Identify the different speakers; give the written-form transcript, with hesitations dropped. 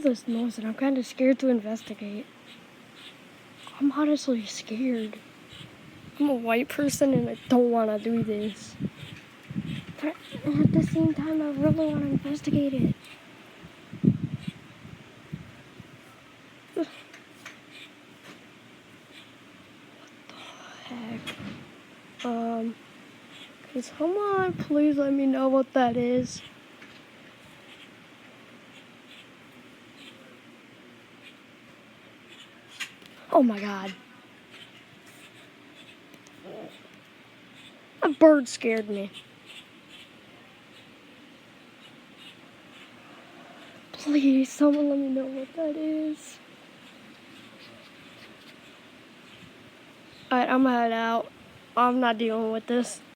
Speaker 1: This noise and I'm kind of scared to investigate. I'm honestly scared. I'm a white person and I don't want to do this. But at the same time, I really want to investigate it. What the heck? Can someone please let me know what that is? Oh my god. A bird scared me. Please, someone let me know what that is. Alright, I'm gonna head out. I'm not dealing with this.